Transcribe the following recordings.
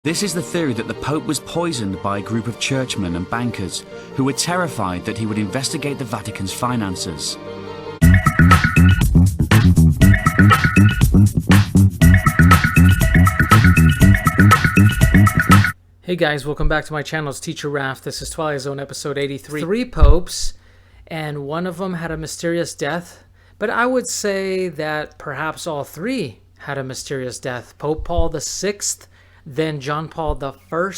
This is the theory that the Pope was poisoned by a group of churchmen and bankers who were terrified that he would investigate the Vatican's finances. Hey guys, welcome back to my channel. It's Teacher Raph. This is Twilight Zone episode 83. 3 popes, and one of them had a mysterious death. But I would say that perhaps all 3 had a mysterious death. Pope Paul VI, then John Paul I,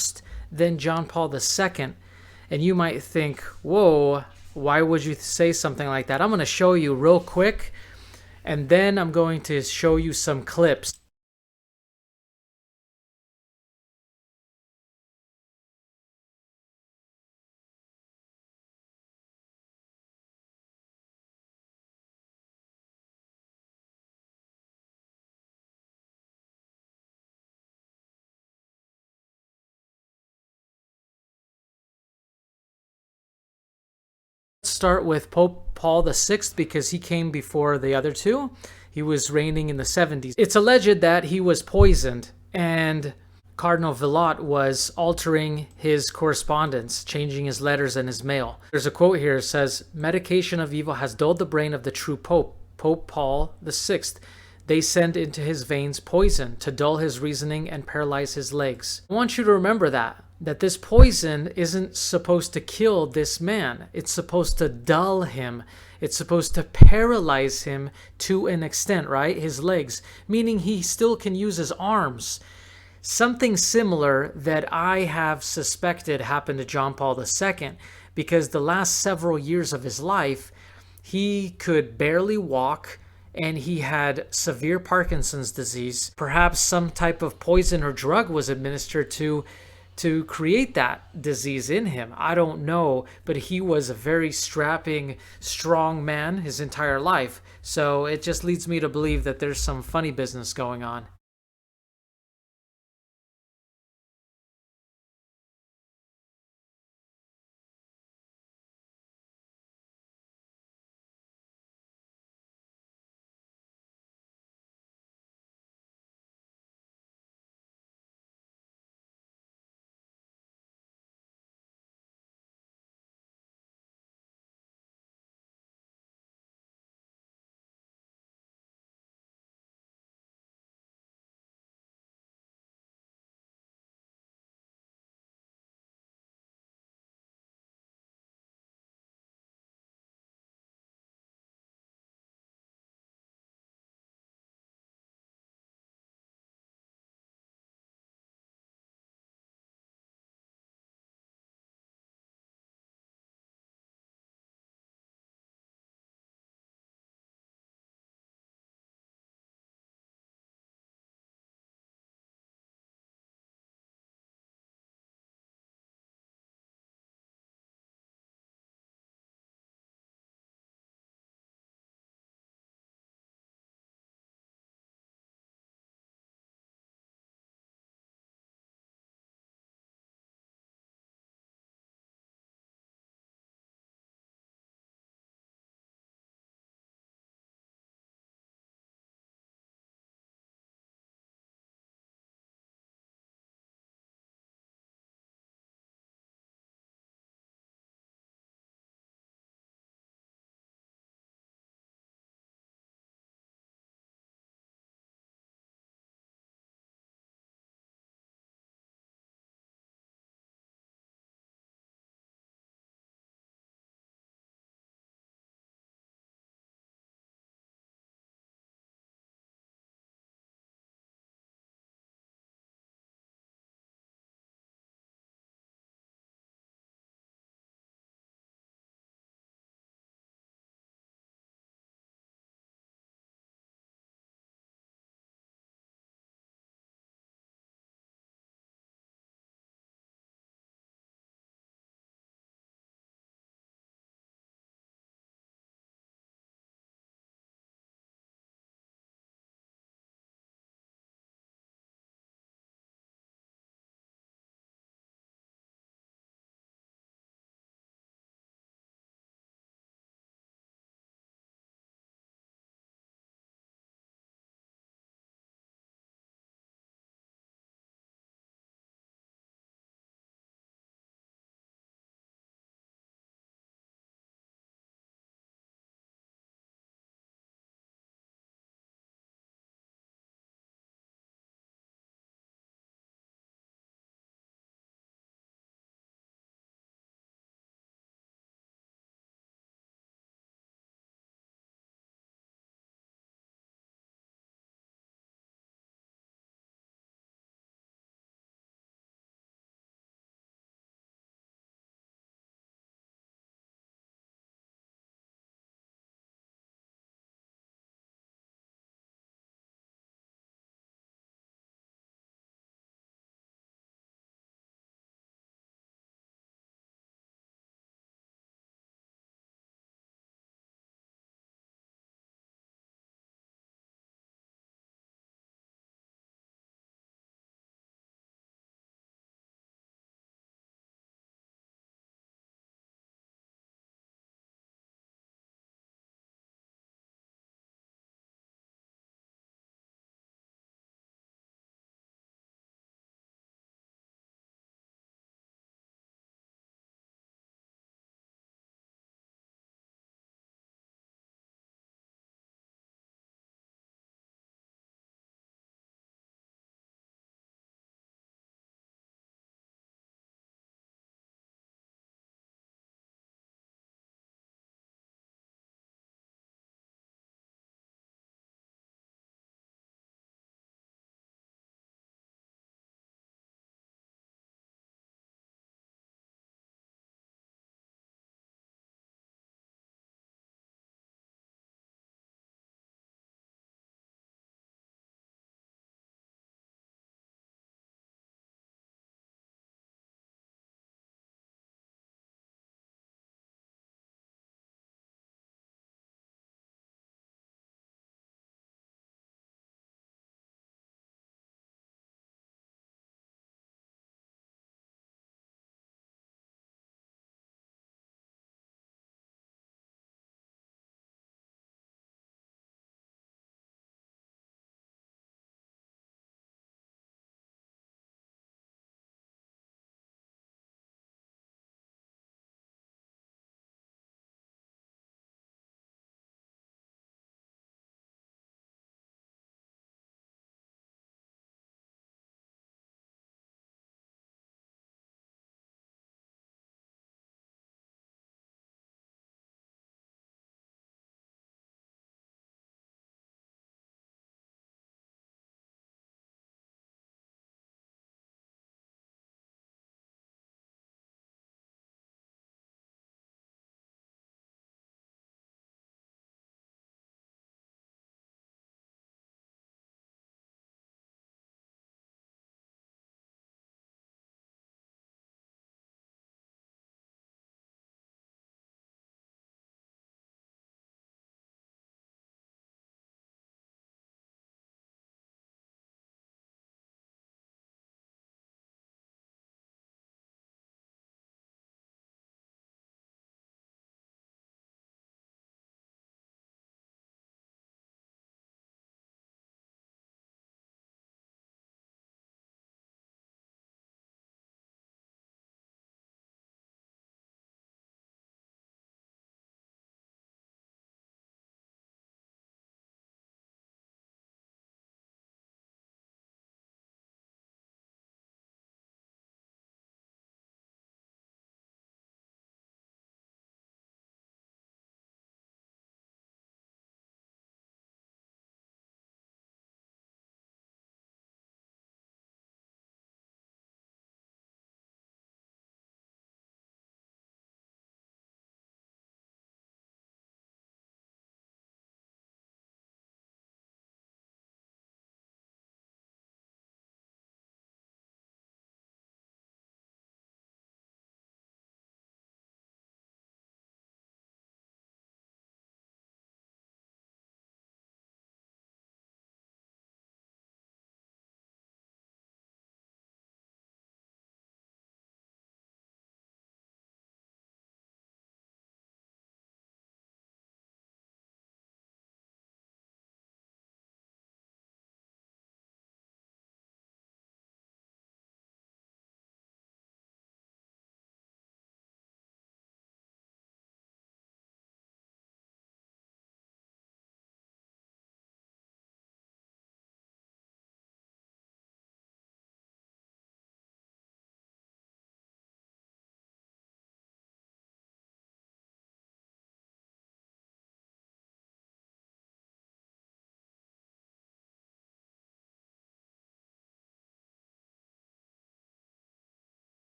then John Paul II. And you might think, whoa, why would you say something like that? I'm going to show you real quick, and then I'm going to show you some clips. Let's start with Pope Paul VI because he came before the other 2. He was reigning in the 70s. It's alleged that he was poisoned and Cardinal Villot was altering his correspondence, changing his letters and his mail. There's a quote here. It says, "Medication of evil has dulled the brain of the true Pope, Pope Paul VI. They send into his veins poison to dull his reasoning and paralyze his legs." I want you to remember that this poison isn't supposed to kill this man. It's supposed to dull him. It's supposed to paralyze him to an extent, right? His legs, meaning he still can use his arms. Something similar that I have suspected happened to John Paul II, because the last several years of his life, he could barely walk, and he had severe Parkinson's disease. Perhaps some type of poison or drug was administered to create that disease in him. I don't know, but he was a very strapping, strong man his entire life. So it just leads me to believe that there's some funny business going on.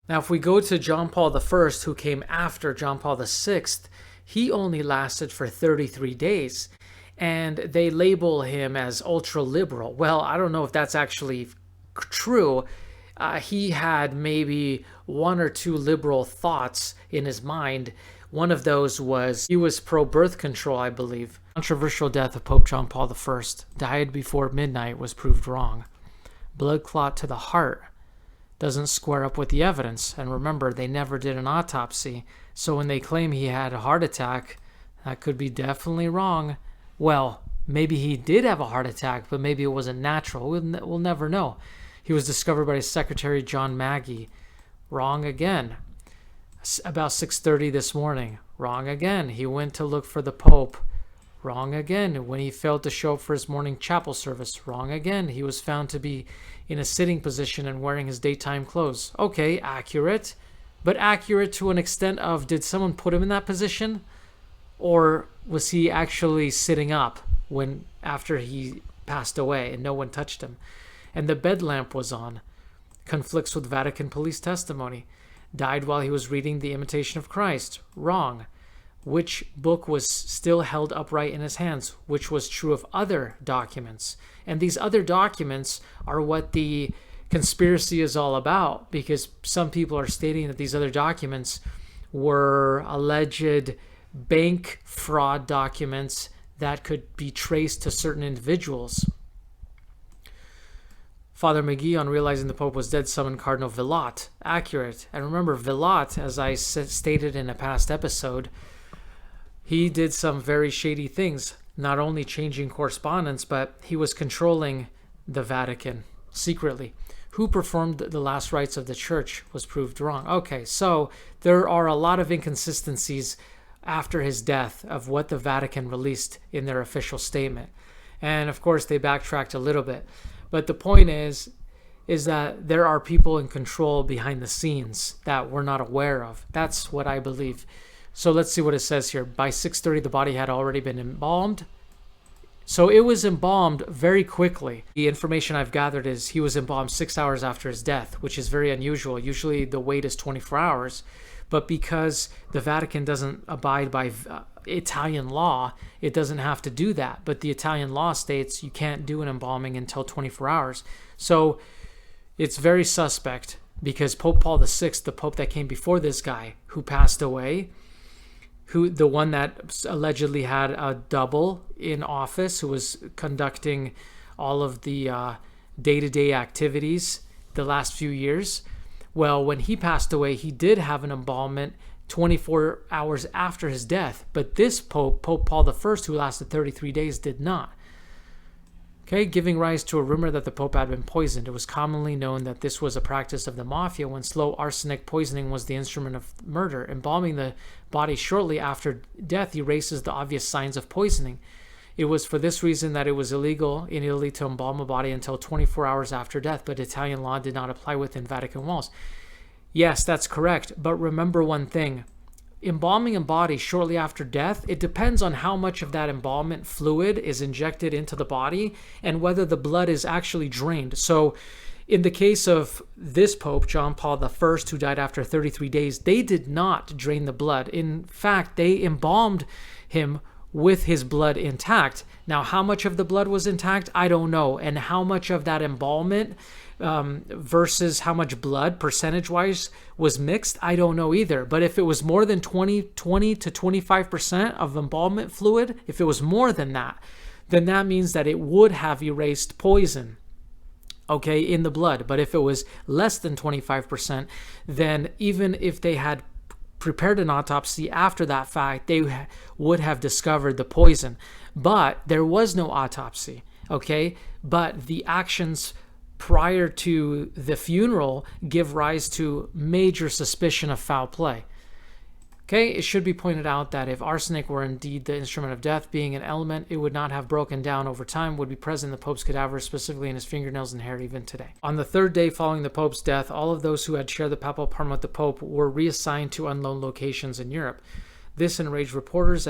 Now, if we go to John Paul I, who came after John Paul VI, he only lasted for 33 days. And they label him as ultra-liberal. Well, I don't know if that's actually true. He had maybe one or two liberal thoughts in his mind. One of those was he was pro-birth control, I believe. Controversial death of Pope John Paul I, died before midnight, was proved wrong. Blood clot to the heart doesn't square up with the evidence. And remember, they never did an autopsy. So when they claim he had a heart attack, that could be definitely wrong. Well, maybe he did have a heart attack, but maybe it wasn't natural. We'll never know. He was discovered by his secretary, John Maggie. Wrong again. About 6:30 this morning. Wrong again. He went to look for the Pope. Wrong again. When he failed to show up for his morning chapel service. Wrong again. He was found to be in a sitting position and wearing his daytime clothes. Okay, accurate. But accurate to an extent of, did someone put him in that position? Or was he actually sitting up after he passed away and no one touched him? And the bed lamp was on. Conflicts with Vatican police testimony. Died while he was reading The Imitation of Christ. Wrong. Which book was still held upright in his hands, which was true of other documents. And these other documents are what the conspiracy is all about, because some people are stating that these other documents were alleged bank fraud documents that could be traced to certain individuals. Father McGee, on realizing the Pope was dead, summoned Cardinal Villatte. Accurate. And remember, Villatte, as I stated in a past episode, he did some very shady things, not only changing correspondence, but he was controlling the Vatican secretly. Who performed the last rites of the church was proved wrong. Okay, so there are a lot of inconsistencies after his death of what the Vatican released in their official statement. And of course, they backtracked a little bit. But the point is that there are people in control behind the scenes that we're not aware of. That's what I believe. So let's see what it says here. By 6:30, the body had already been embalmed. So it was embalmed very quickly. The information I've gathered is he was embalmed 6 hours after his death, which is very unusual. Usually the wait is 24 hours. But because the Vatican doesn't abide by Italian law, it doesn't have to do that. But the Italian law states you can't do an embalming until 24 hours. So it's very suspect, because Pope Paul VI, the Pope that came before this guy, who passed away, the one that allegedly had a double in office, who was conducting all of the day-to-day activities the last few years. Well, when he passed away, he did have an embalmment 24 hours after his death. But this Pope, Pope Paul I, who lasted 33 days, did not. Okay, giving rise to a rumor that the Pope had been poisoned. It was commonly known that this was a practice of the mafia when slow arsenic poisoning was the instrument of murder. Embalming the body shortly after death erases the obvious signs of poisoning. It was for this reason that it was illegal in Italy to embalm a body until 24 hours after death, but Italian law did not apply within Vatican walls. Yes, that's correct, but remember one thing. Embalming a body shortly after death, it depends on how much of that embalmment fluid is injected into the body and whether the blood is actually drained. So in the case of this Pope, John Paul I, who died after 33 days, they did not drain the blood. In fact, they embalmed him with his blood intact. Now, how much of the blood was intact, I don't know. And how much of that embalmment versus how much blood percentage-wise was mixed, I don't know either. But if it was more than 20 to 25% of embalmment fluid, if it was more than that, then that means that it would have erased poison, okay, in the blood. But if it was less than 25%, then even if they had prepared an autopsy after that fact, they would have discovered the poison. But there was no autopsy, okay? But the actions prior to the funeral give rise to major suspicion of foul play. Okay, it should be pointed out that if arsenic were indeed the instrument of death, being an element, it would not have broken down over time, would be present in the Pope's cadaver, specifically in his fingernails and hair even today. On the third day following the Pope's death, all of those who had shared the papal apartment with the Pope were reassigned to unknown locations in Europe. This enraged reporters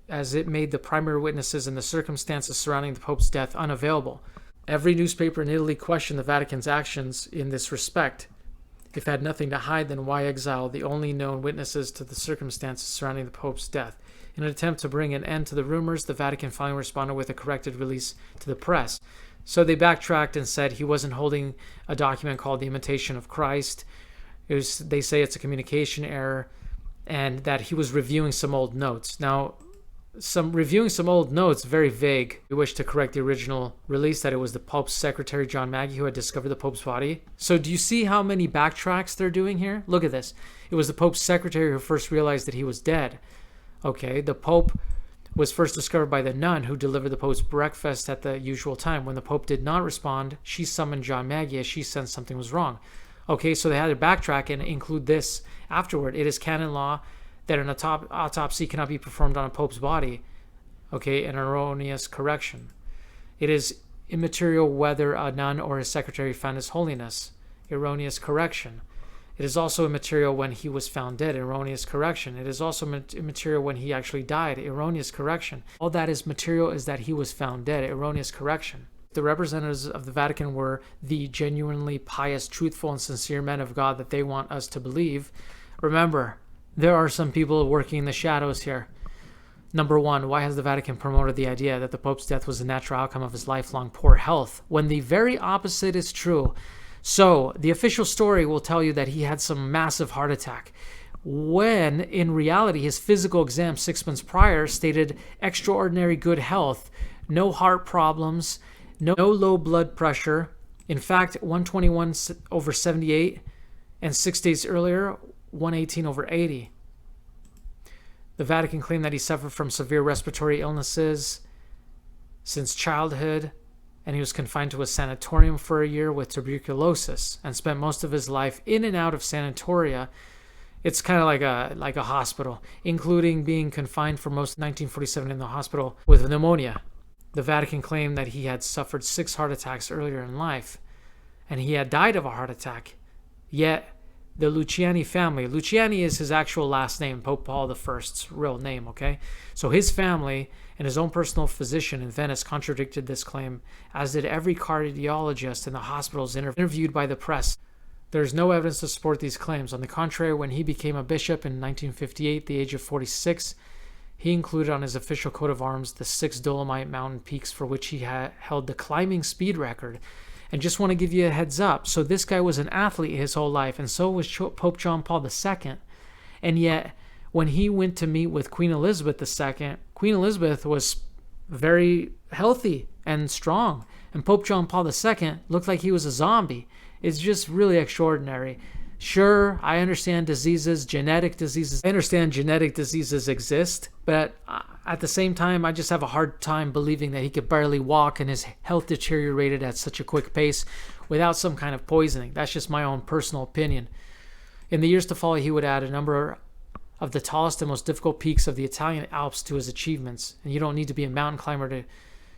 as it made the primary witnesses and the circumstances surrounding the Pope's death unavailable. Every newspaper in Italy questioned the Vatican's actions in this respect. If they had nothing to hide, then why exile the only known witnesses to the circumstances surrounding the Pope's death? In an attempt to bring an end to the rumors, the Vatican finally responded with a corrected release to the press. So they backtracked and said he wasn't holding a document called the Imitation of Christ. They say it's a communication error, and that he was reviewing some old notes. Now, reviewing some old notes, very vague. We wish to correct the original release that it was the Pope's secretary, John Maggie, who had discovered the Pope's body. So do you see how many backtracks they're doing here? Look at this. It was the Pope's secretary who first realized that he was dead. Okay, the Pope was first discovered by the nun who delivered the Pope's breakfast at the usual time. When the Pope did not respond, she summoned John Maggie as she sensed something was wrong. Okay, so they had to backtrack and include this afterward. It is canon law that an autopsy cannot be performed on a Pope's body. Okay, an erroneous correction. It is immaterial whether a nun or his secretary found his holiness. Erroneous correction. It is also immaterial when he was found dead. Erroneous correction. It is also immaterial when he actually died. Erroneous correction. All that is material is that he was found dead. Erroneous correction. The representatives of the Vatican were the genuinely pious, truthful, and sincere men of God that they want us to believe. Remember, there are some people working in the shadows here. Number one, why has the Vatican promoted the idea that the Pope's death was a natural outcome of his lifelong poor health, when the very opposite is true? So, the official story will tell you that he had some massive heart attack, when in reality his physical exam 6 months prior stated extraordinary good health, no heart problems, no low blood pressure. In fact, 121/78, and 6 days earlier, 118/80. The Vatican claimed that he suffered from severe respiratory illnesses since childhood, and he was confined to a sanatorium for a year with tuberculosis and spent most of his life in and out of sanatoria. It's kind of like a hospital, including being confined for most of 1947 in the hospital with pneumonia. The Vatican claimed that he had suffered 6 heart attacks earlier in life, and he had died of a heart attack. Yet, the Luciani family, Luciani is his actual last name, Pope Paul I's real name, okay? So his family and his own personal physician in Venice contradicted this claim, as did every cardiologist in the hospitals interviewed by the press. There is no evidence to support these claims. On the contrary, when he became a bishop in 1958, the age of 46, he included on his official coat of arms the 6 Dolomite mountain peaks for which he held the climbing speed record. And just want to give you a heads up. So this guy was an athlete his whole life, and so was Pope John Paul II. And yet, when he went to meet with Queen Elizabeth II, Queen Elizabeth was very healthy and strong. And Pope John Paul II looked like he was a zombie. It's just really extraordinary. Sure, I understand genetic diseases. I understand genetic diseases exist, but at the same time, I just have a hard time believing that he could barely walk and his health deteriorated at such a quick pace without some kind of poisoning. That's just my own personal opinion. In the years to follow, he would add a number of the tallest and most difficult peaks of the Italian Alps to his achievements. And you don't need to be a mountain climber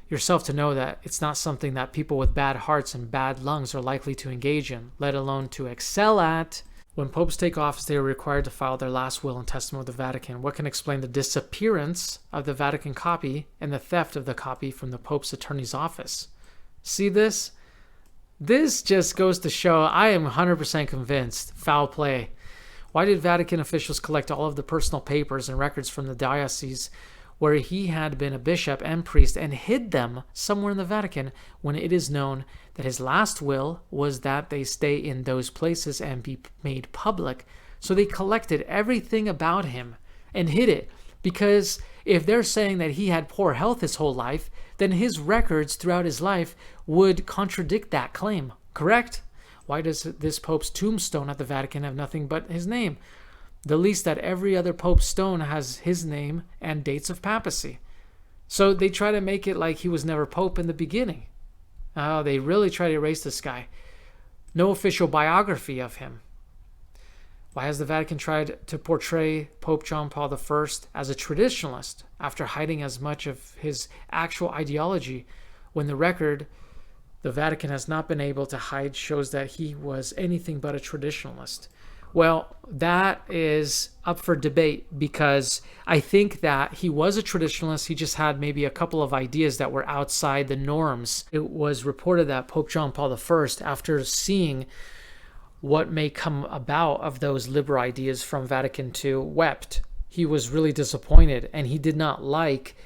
yourself to know that it's not something that people with bad hearts and bad lungs are likely to engage in, let alone to excel at. When popes take office, they are required to file their last will and testament with the Vatican. What can explain the disappearance of the Vatican copy and the theft of the copy from the Pope's attorney's office? See this? This just goes to show I am 100% convinced. Foul play. Why did Vatican officials collect all of the personal papers and records from the diocese where he had been a bishop and priest and hid them somewhere in the Vatican, when it is known that his last will was that they stay in those places and be made public? So they collected everything about him and hid it, because if they're saying that he had poor health his whole life, then his records throughout his life would contradict that claim, correct? Why does this pope's tombstone at the Vatican have nothing but his name? The least that every other pope's stone has his name and dates of papacy. So they try to make it like he was never pope in the beginning. Oh, they really try to erase this guy. No official biography of him. Why has the Vatican tried to portray Pope John Paul I as a traditionalist after hiding as much of his actual ideology, when the record the Vatican has not been able to hide shows that he was anything but a traditionalist? Well, that is up for debate, because I think that he was a traditionalist. He just had maybe a couple of ideas that were outside the norms. It was reported that Pope John Paul I, after seeing what may come about of those liberal ideas from Vatican II, wept. He was really disappointed, and he did not like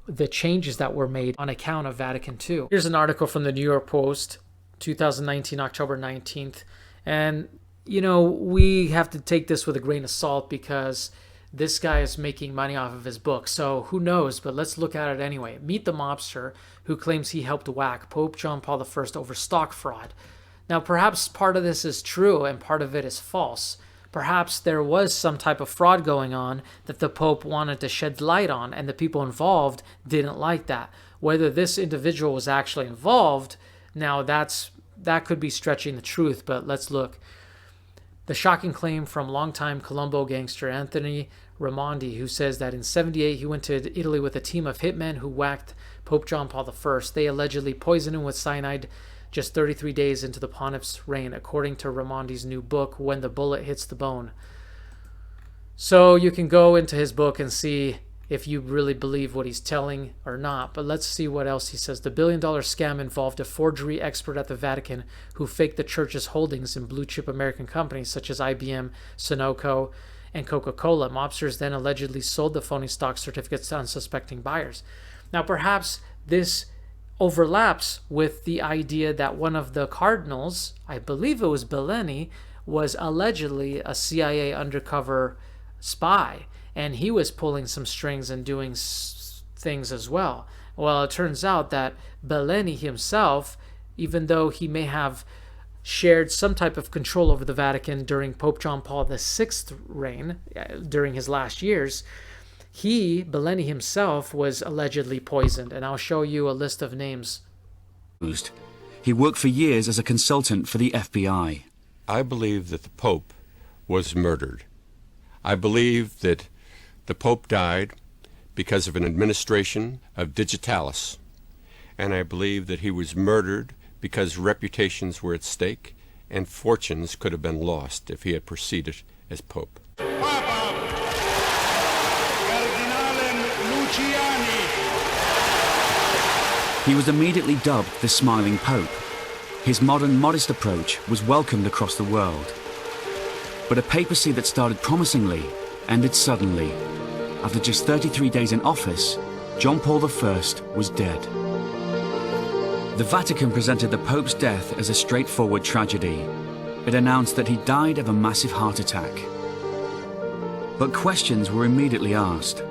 the changes that were made on account of Vatican II. Here's an article from the New York Post, 2019, October 19th. And, we have to take this with a grain of salt because this guy is making money off of his book. So who knows, but let's look at it anyway. Meet the mobster who claims he helped whack Pope John Paul I over stock fraud. Now, perhaps part of this is true and part of it is false. Perhaps there was some type of fraud going on that the Pope wanted to shed light on, and the people involved didn't like that. Whether this individual was actually involved, now that could be stretching the truth, but let's look. The shocking claim from longtime Colombo gangster Anthony Raimondi, who says that in 1978 he went to Italy with a team of hitmen who whacked Pope John Paul I. They allegedly poisoned him with cyanide just 33 days into the pontiff's reign, according to Raimondi's new book, When the Bullet Hits the Bone. So you can go into his book and see if you really believe what he's telling or not. But let's see what else he says. The billion-dollar scam involved a forgery expert at the Vatican who faked the church's holdings in blue-chip American companies such as IBM, Sunoco, and Coca-Cola. Mobsters then allegedly sold the phony stock certificates to unsuspecting buyers. Now, perhaps this overlaps with the idea that one of the cardinals, I believe it was Bellini, was allegedly a CIA undercover spy, and he was pulling some strings and doing things as well. Well, it turns out that Bellini himself, even though he may have shared some type of control over the Vatican during Pope John Paul VI's reign, during his last years, Bellini himself, was allegedly poisoned, and I'll show you a list of names. He worked for years as a consultant for the FBI. I believe that the Pope was murdered. I believe that the Pope died because of an administration of digitalis, and I believe that he was murdered because reputations were at stake and fortunes could have been lost if he had proceeded as Pope. He was immediately dubbed the Smiling Pope. His modern, modest approach was welcomed across the world. But a papacy that started promisingly ended suddenly. After just 33 days in office, John Paul I was dead. The Vatican presented the Pope's death as a straightforward tragedy. It announced that he died of a massive heart attack. But questions were immediately asked.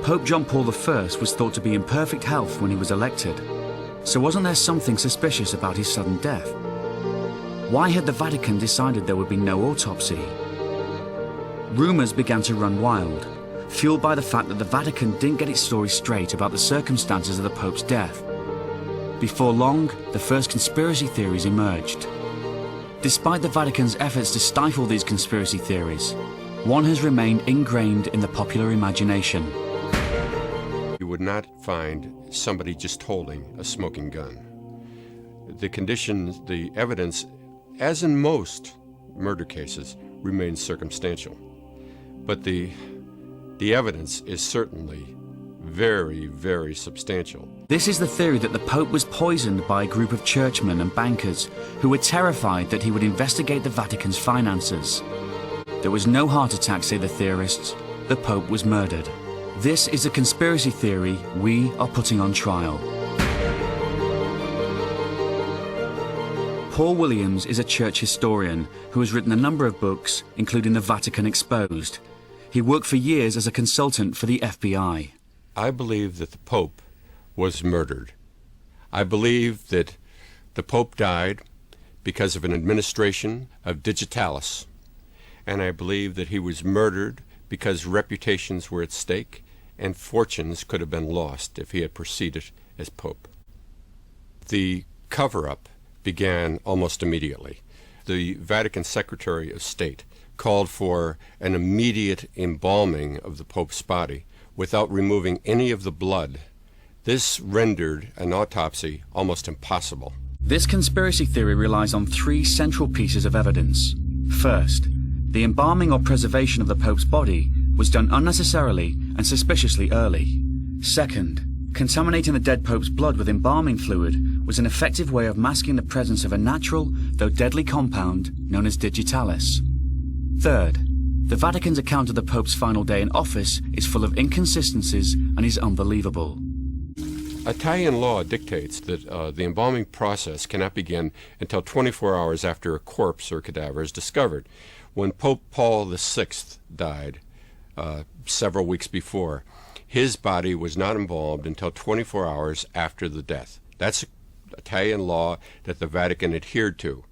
Pope John Paul I was thought to be in perfect health when he was elected. So wasn't there something suspicious about his sudden death? Why had the Vatican decided there would be no autopsy? Rumors began to run wild, fueled by the fact that the Vatican didn't get its story straight about the circumstances of the Pope's death. Before long, the first conspiracy theories emerged. Despite the Vatican's efforts to stifle these conspiracy theories, one has remained ingrained in the popular imagination. You would not find somebody just holding a smoking gun. The conditions, the evidence, as in most murder cases, remains circumstantial. But the evidence is certainly very, very substantial. This is the theory that the Pope was poisoned by a group of churchmen and bankers who were terrified that he would investigate the Vatican's finances. There was no heart attack, say the theorists. The Pope was murdered. This is a conspiracy theory we are putting on trial. Paul Williams is a church historian who has written a number of books, including The Vatican Exposed. He worked for years as a consultant for the FBI. I believe that the Pope was murdered. I believe that the Pope died because of an administration of digitalis, and I believe that he was murdered because reputations were at stake and fortunes could have been lost if he had proceeded as Pope. The cover-up began almost immediately. The Vatican Secretary of State called for an immediate embalming of the Pope's body without removing any of the blood. This rendered an autopsy almost impossible. This conspiracy theory relies on three central pieces of evidence. First, the embalming or preservation of the Pope's body was done unnecessarily and suspiciously early. Second, Contaminating the dead Pope's blood with embalming fluid was an effective way of masking the presence of a natural, though deadly compound known as digitalis. Third, the Vatican's account of the Pope's final day in office is full of inconsistencies and is unbelievable. Italian law dictates that the embalming process cannot begin until 24 hours after a corpse or cadaver is discovered. When Pope Paul VI died several weeks before, his body was not embalmed until 24 hours after the death. That's Italian law that the Vatican adhered to.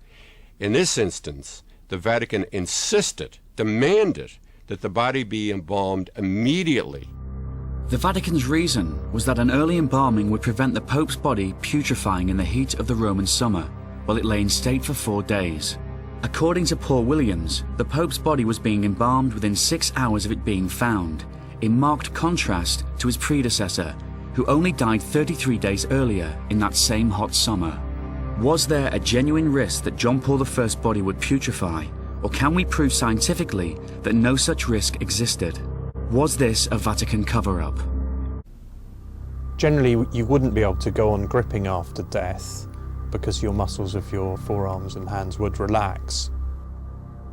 In this instance, the Vatican demanded that the body be embalmed immediately. The Vatican's reason was that an early embalming would prevent the Pope's body putrefying in the heat of the Roman summer, while it lay in state for 4 days. According to Paul Williams, the Pope's body was being embalmed within 6 hours of it being found, in marked contrast to his predecessor, who only died 33 days earlier in that same hot summer. Was there a genuine risk that John Paul I's body would putrefy, or can we prove scientifically that no such risk existed? Was this a Vatican cover-up? Generally, you wouldn't be able to go on gripping after death because your muscles of your forearms and hands would relax.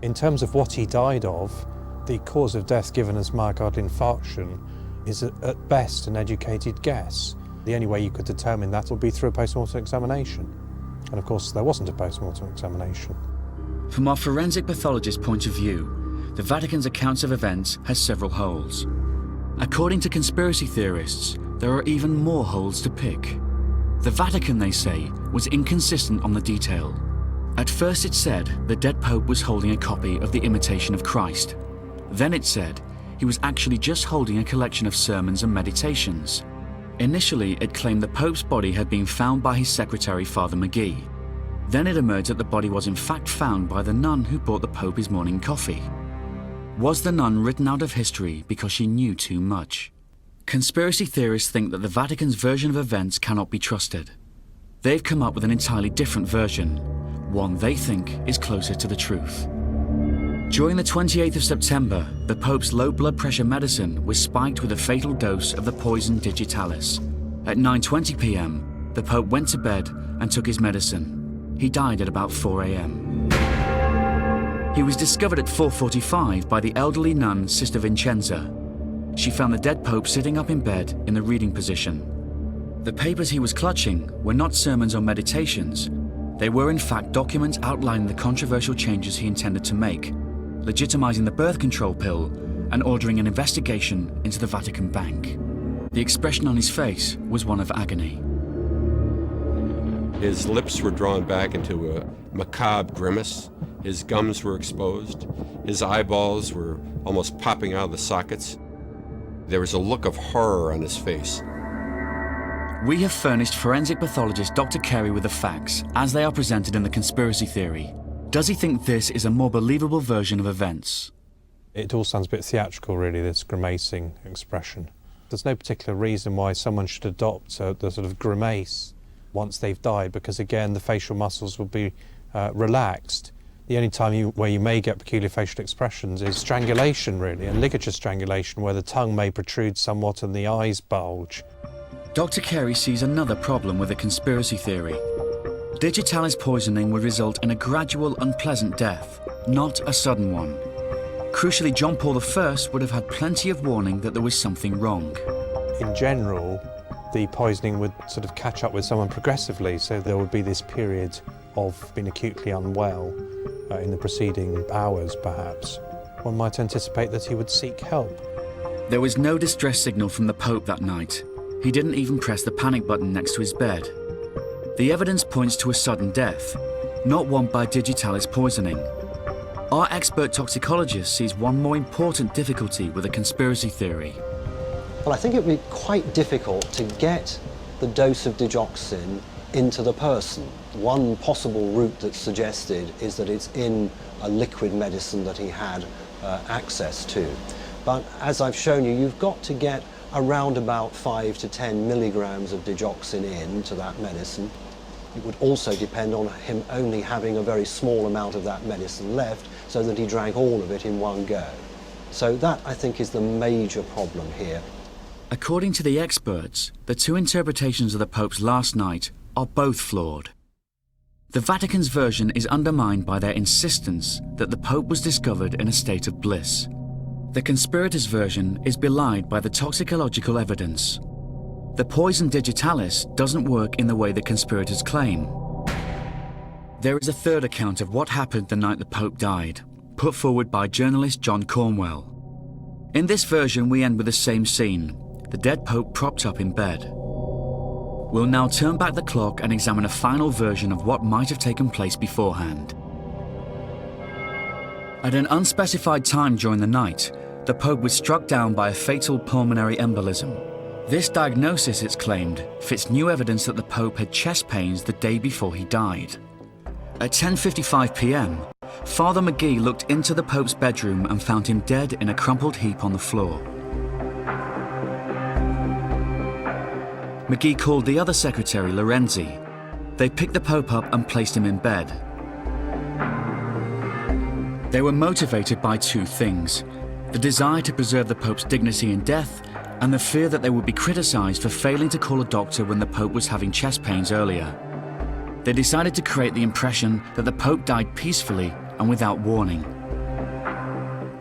In terms of what he died of, the cause of death given as myocardial infarction is at best an educated guess. The only way you could determine that would be through a post-mortem examination. And of course, there wasn't a post-mortem examination. From our forensic pathologist's point of view, the Vatican's accounts of events has several holes. According to conspiracy theorists, there are even more holes to pick. The Vatican, they say, was inconsistent on the detail. At first it said the dead Pope was holding a copy of the Imitation of Christ. Then it said he was actually just holding a collection of sermons and meditations. Initially, it claimed the Pope's body had been found by his secretary, Father McGee. Then it emerged that the body was in fact found by the nun who brought the Pope his morning coffee. Was the nun written out of history because she knew too much? Conspiracy theorists think that the Vatican's version of events cannot be trusted. They've come up with an entirely different version, one they think is closer to the truth. During the 28th of September, the Pope's low blood pressure medicine was spiked with a fatal dose of the poison digitalis. At 9:20 p.m., the Pope went to bed and took his medicine. He died at about 4 a.m. He was discovered at 4:45 by the elderly nun, Sister Vincenza. She found the dead Pope sitting up in bed in the reading position. The papers he was clutching were not sermons or meditations. They were in fact documents outlining the controversial changes he intended to make, legitimizing the birth control pill and ordering an investigation into the Vatican Bank. The expression on his face was one of agony. His lips were drawn back into a macabre grimace. His gums were exposed. His eyeballs were almost popping out of the sockets. There was a look of horror on his face. We have furnished forensic pathologist Dr. Carey with the facts as they are presented in the conspiracy theory. Does he think this is a more believable version of events? It all sounds a bit theatrical, really, this grimacing expression. There's no particular reason why someone should adopt the sort of grimace once they've died, because again, the facial muscles will be relaxed. The only time where you may get peculiar facial expressions is strangulation, really, and ligature strangulation, where the tongue may protrude somewhat and the eyes bulge. Dr. Carey sees another problem with the conspiracy theory. Digitalis poisoning would result in a gradual, unpleasant death, not a sudden one. Crucially, John Paul I would have had plenty of warning that there was something wrong. In general, the poisoning would sort of catch up with someone progressively, so there would be this period of being acutely unwell in the preceding hours, perhaps. One might anticipate that he would seek help. There was no distress signal from the Pope that night. He didn't even press the panic button next to his bed. The evidence points to a sudden death, not one by digitalis poisoning. Our expert toxicologist sees one more important difficulty with the conspiracy theory. Well, I think it would be quite difficult to get the dose of digoxin into the person. One possible route that's suggested is that it's in a liquid medicine that he had access to. But as I've shown you, you've got to get around about 5 to 10 milligrams of digoxin into that medicine. It would also depend on him only having a very small amount of that medicine left so that he drank all of it in one go. So that, I think, is the major problem here. According to the experts, the two interpretations of the Pope's last night are both flawed. The Vatican's version is undermined by their insistence that the Pope was discovered in a state of bliss. The conspirators' version is belied by the toxicological evidence. The poison digitalis doesn't work in the way the conspirators claim. There is a third account of what happened the night the Pope died, put forward by journalist John Cornwell. In this version, we end with the same scene, the dead Pope propped up in bed. We'll now turn back the clock and examine a final version of what might have taken place beforehand. At an unspecified time during the night, the Pope was struck down by a fatal pulmonary embolism. This diagnosis, it's claimed, fits new evidence that the Pope had chest pains the day before he died. At 10:55 p.m., Father McGee looked into the Pope's bedroom and found him dead in a crumpled heap on the floor. McGee called the other secretary, Lorenzi. They picked the Pope up and placed him in bed. They were motivated by two things: the desire to preserve the Pope's dignity in death and the fear that they would be criticized for failing to call a doctor when the Pope was having chest pains earlier. They decided to create the impression that the Pope died peacefully and without warning.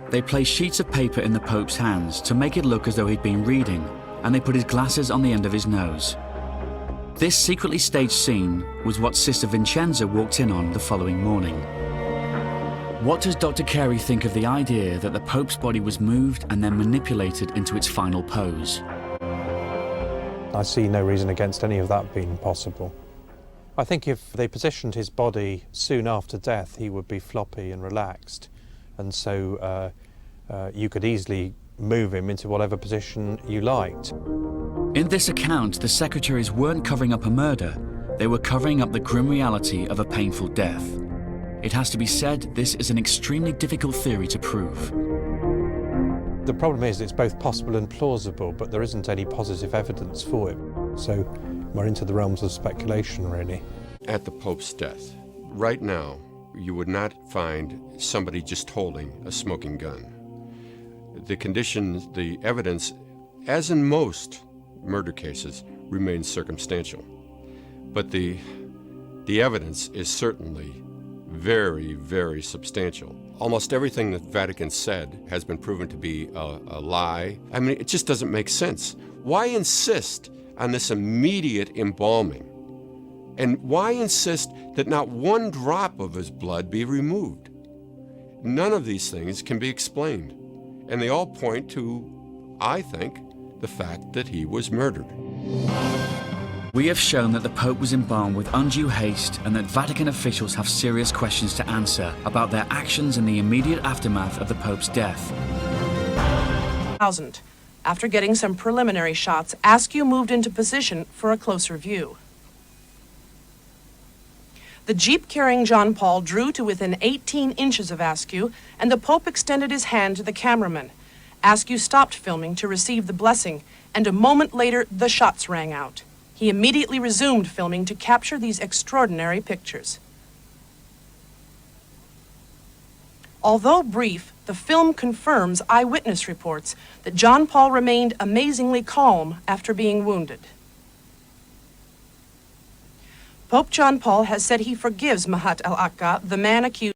They placed sheets of paper in the Pope's hands to make it look as though he'd been reading, and they put his glasses on the end of his nose. This secretly staged scene was what Sister Vincenza walked in on the following morning. What does Dr. Carey think of the idea that the Pope's body was moved and then manipulated into its final pose? I see no reason against any of that being possible. I think if they positioned his body soon after death, he would be floppy and relaxed, and so you could easily move him into whatever position you liked. In this account, the secretaries weren't covering up a murder, they were covering up the grim reality of a painful death. It has to be said, this is an extremely difficult theory to prove. The problem is it's both possible and plausible, but there isn't any positive evidence for it. So we're into the realms of speculation, really. At the Pope's death, right now, you would not find somebody just holding a smoking gun. The conditions, the evidence, as in most murder cases, remains circumstantial. But the evidence is certainly very, very substantial. Almost everything that the Vatican said has been proven to be a lie. I mean, it just doesn't make sense. Why insist on this immediate embalming? And why insist that not one drop of his blood be removed? None of these things can be explained. And they all point to, I think, the fact that he was murdered. We have shown that the Pope was embalmed with undue haste and that Vatican officials have serious questions to answer about their actions in the immediate aftermath of the Pope's death. After getting some preliminary shots, Askew moved into position for a closer view. The jeep carrying John Paul drew to within 18 inches of Askew, and the Pope extended his hand to the cameraman. Askew stopped filming to receive the blessing, and a moment later, the shots rang out. He immediately resumed filming to capture these extraordinary pictures. Although brief, the film confirms eyewitness reports that John Paul remained amazingly calm after being wounded. Pope John Paul has said he forgives Mahat al-Aqqa, the man accused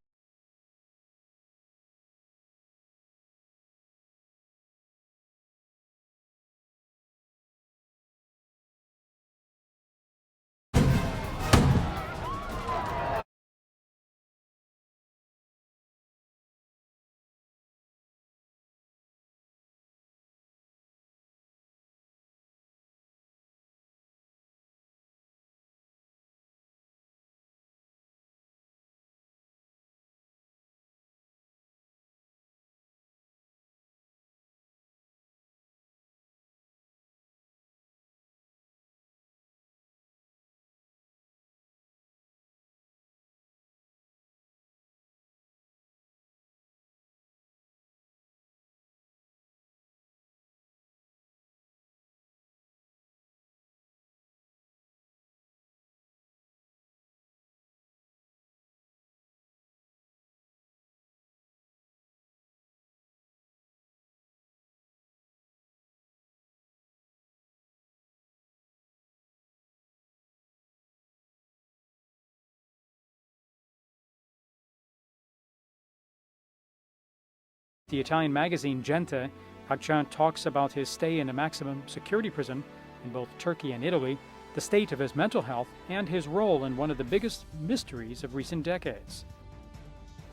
the Italian magazine Gente, Akçan talks about his stay in a maximum security prison in both Turkey and Italy, the state of his mental health, and his role in one of the biggest mysteries of recent decades.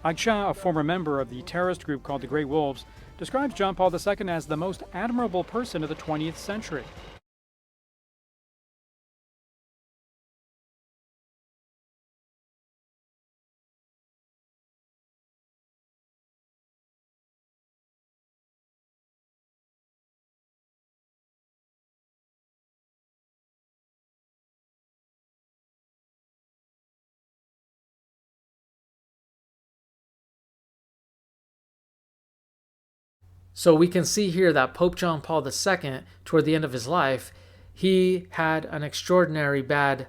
Akçan, a former member of the terrorist group called the Grey Wolves, describes John Paul II as the most admirable person of the 20th century. So we can see here that Pope John Paul II, toward the end of his life, he had an extraordinary bad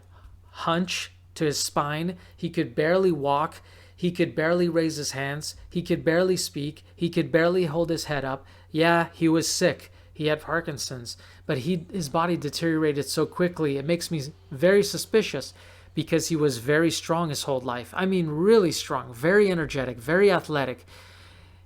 hunch to his spine. He could barely walk. He could barely raise his hands. He could barely speak. He could barely hold his head up. Yeah, he was sick. He had Parkinson's, but his body deteriorated so quickly. It makes me very suspicious because he was very strong his whole life. I mean, really strong, very energetic, very athletic.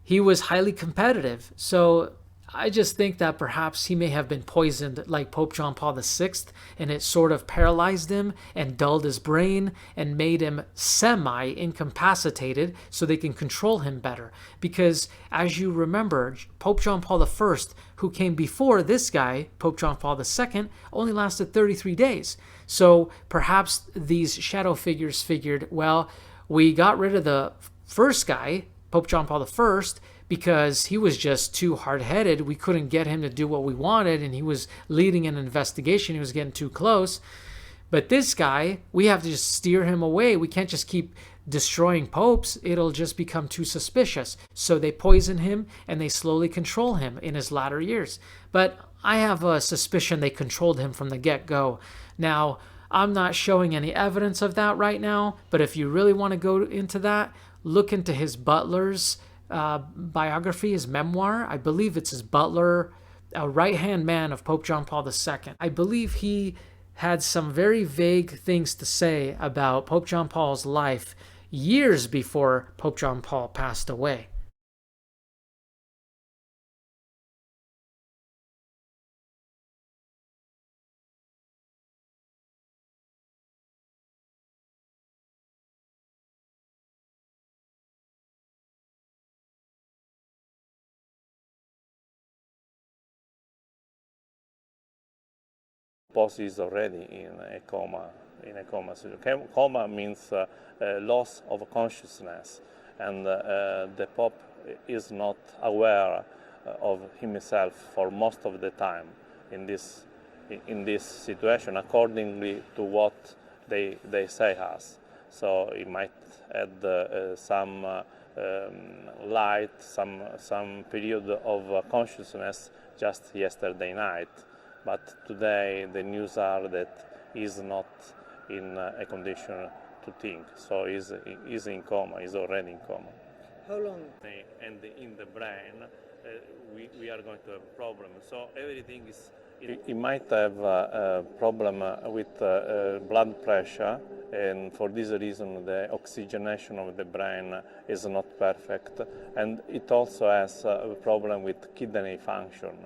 He was highly competitive. So I just think that perhaps he may have been poisoned like Pope John Paul VI, and it sort of paralyzed him and dulled his brain and made him semi-incapacitated so they can control him better. Because as you remember, Pope John Paul I, who came before this guy, Pope John Paul II, only lasted 33 days. So perhaps these shadow figures figured, well, we got rid of the first guy, Pope John Paul I, because he was just too hard-headed. We couldn't get him to do what we wanted, and he was leading an investigation. He was getting too close. But this guy, we have to just steer him away. We can't just keep destroying popes. It'll just become too suspicious. So they poison him, and they slowly control him in his latter years. But I have a suspicion they controlled him from the get-go. Now, I'm not showing any evidence of that right now, but if you really want to go into that, look into his butler's biography, his memoir. I believe it's his butler, a right-hand man of Pope John Paul II. I believe he had some very vague things to say about Pope John Paul's life years before Pope John Paul passed away. Pope is already in a coma. So coma means loss of consciousness, and the Pope is not aware of himself for most of the time in this situation, accordingly to what they say us. So it might add some light, some period of consciousness just yesterday night. But today the news are that he's not in a condition to think, so he's in coma, he's already in coma. How long? And in the brain, we are going to have a problem. So everything is. He might have a problem with blood pressure, and for this reason the oxygenation of the brain is not perfect, and it also has a problem with kidney function.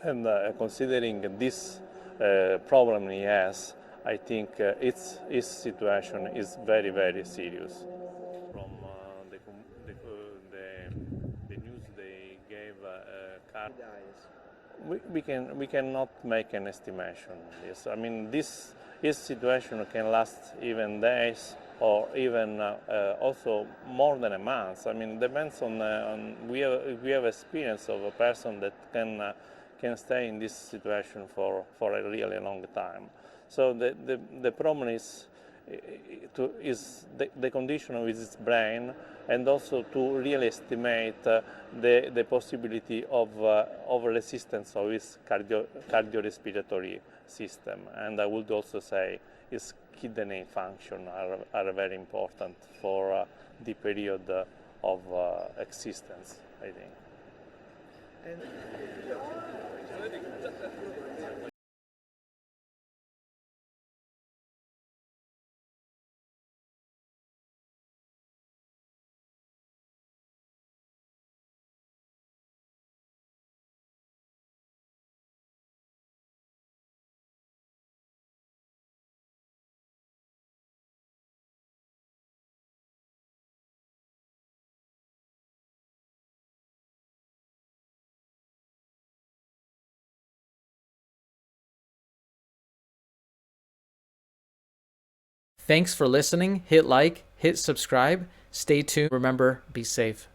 And considering this problem he has, I think his situation is very, very serious. From the news they gave, we cannot make an estimation. Yes, I mean his situation can last even days or even also more than a month. I mean, it depends on we have experience of a person that can stay in this situation for a really long time. So the problem is the condition of his brain, and also to really estimate the possibility of resistance of his cardiorespiratory system. And I would also say his kidney function are very important for the period of existence, I think. Thanks for listening. Hit like, hit subscribe. Stay tuned. Remember, be safe.